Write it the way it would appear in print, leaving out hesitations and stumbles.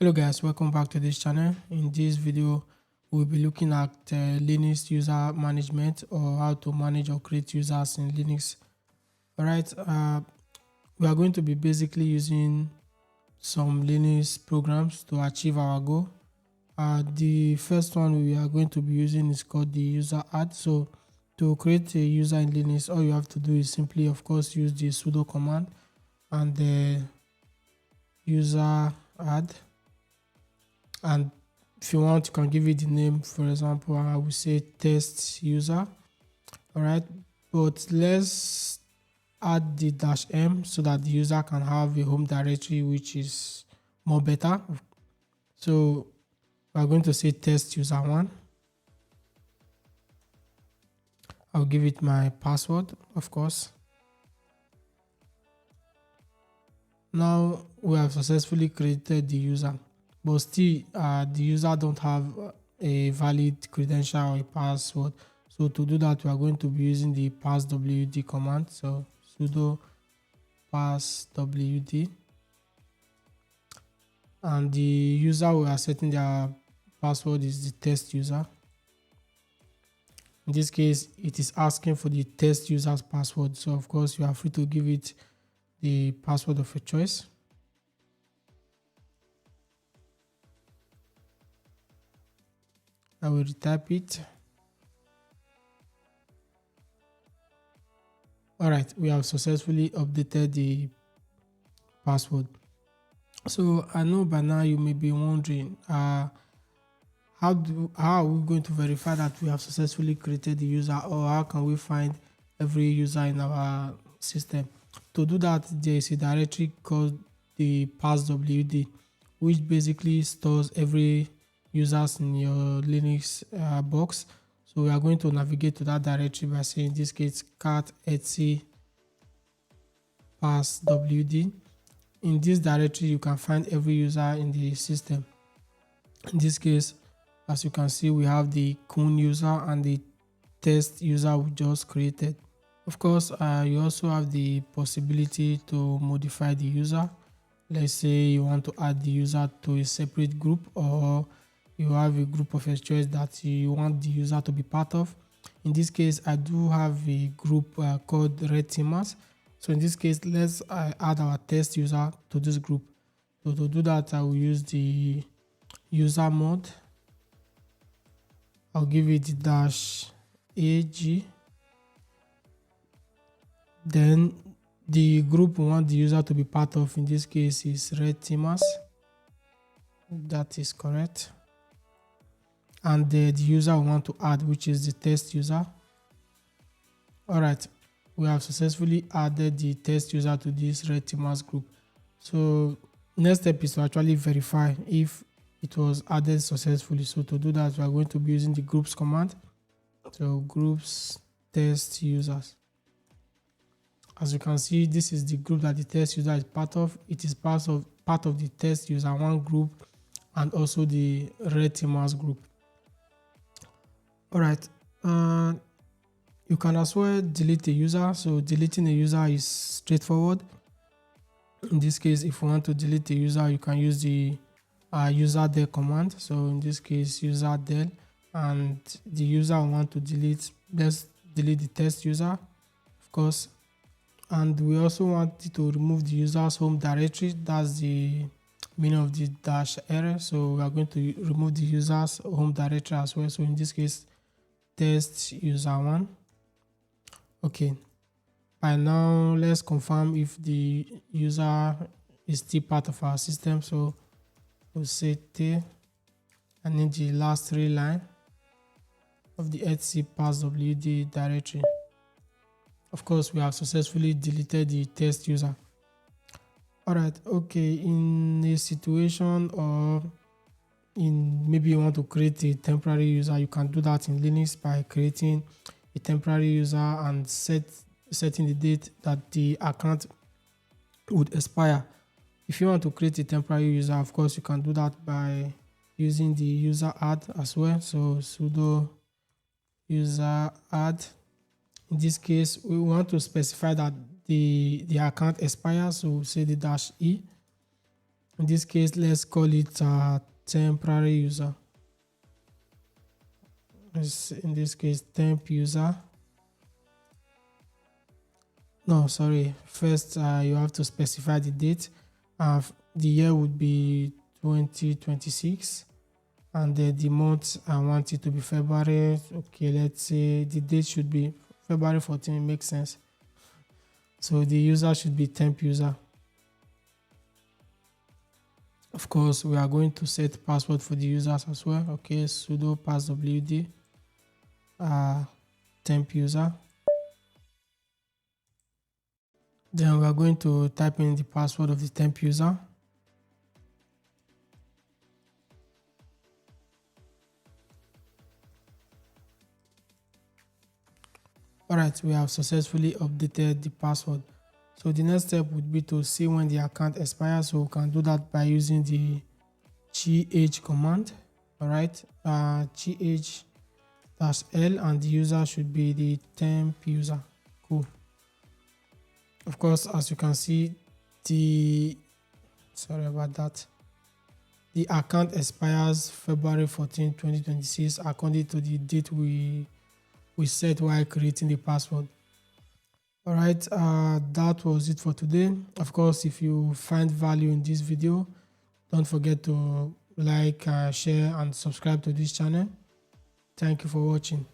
Hello guys, welcome back to this channel. In this video, we'll be looking at Linux user management, or how to manage or create users in Linux. Alright, we are going to be basically using some Linux programs to achieve our goal. The first one we are going to be using is called the user add. So to create a user in Linux, all you have to do is simply, of course, use the sudo command and the user add. And if you want, you can give it the name. For example, I will say test user. All right, but let's add the -m so that the user can have a home directory, which is more better. So we're going to say test user one. I'll give it my password, of course. Now we have successfully created the user, but still the user don't have a valid credential or a password. So to do that, we are going to be using the passwd command. So sudo passwd, and the user we are setting their password is the test user. In this case, it is asking for the test user's password, so of course you are free to give it the password of your choice. I will retype it. Alright, we have successfully updated the password. So I know by now you may be wondering, how are we going to verify that we have successfully created the user, or how can we find every user in our system? To do that, there is a directory called the passwd, which basically stores every users in your Linux box. So we are going to navigate to that directory by saying, in this case, cat etc passwd. In this directory, you can find every user in the system. In this case, as you can see, we have the coon user and the test user we just created. Of course, you also have the possibility to modify the user. Let's say you want to add the user to a separate group, or you have a group of your choice that you want the user to be part of. In this case, I do have a group called Red Teamers. So in this case, let's add our test user to this group. So to do that, I will use the user mode. I'll give it -ag. Then the group we want the user to be part of, in this case, is Red Teamers. That is correct. And the user we want to add, which is the test user. All right, we have successfully added the test user to this Red Teamers group. So next step is to actually verify if it was added successfully. So to do that, we are going to be using the groups command. So groups test users. As you can see, this is the group that the test user is part of. It is part of the test user one group and also the Red Teamers group. All right, you can as well delete a user. So deleting a user is straightforward. In this case, if you want to delete a user, you can use the user del command. So in this case, user del, and the user we want to delete, let's delete the test user, of course. And we also want to remove the user's home directory. That's the meaning of the -r. So we are going to remove the user's home directory as well. So in this case, test user one. Okay, by now let's confirm if the user is still part of our system. So we'll say t. I need the last 3 lines of the etc passwd directory. Of course, we have successfully deleted the test user. All right, okay, in a situation, or in maybe you want to create a temporary user, you can do that in Linux by creating a temporary user and setting the date that the account would expire. If you want to create a temporary user, of course, you can do that by using the user add as well. So sudo user add. In this case, we want to specify that the account expires, so we'll say the -e. In this case, let's call it a temporary user. In this case, temp user. No, sorry. First, you have to specify the date. The year would be 2026, and the month I want it to be February. Okay, let's say the date should be February 14. It makes sense. So the user should be temp user. Of course, we are going to set password for the users as well. Okay, sudo passwd temp user. Then we are going to type in the password of the temp user. Alright, we have successfully updated the password. So the next step would be to see when the account expires. So we can do that by using the gh command. Alright, gh-l, and the user should be the temp user. Cool. Of course, as you can see, the account expires February 14, 2026 according to the date we set while creating the password. All right, that was it for today. Of course, if you find value in this video, don't forget to like, share, and subscribe to this channel. Thank you for watching.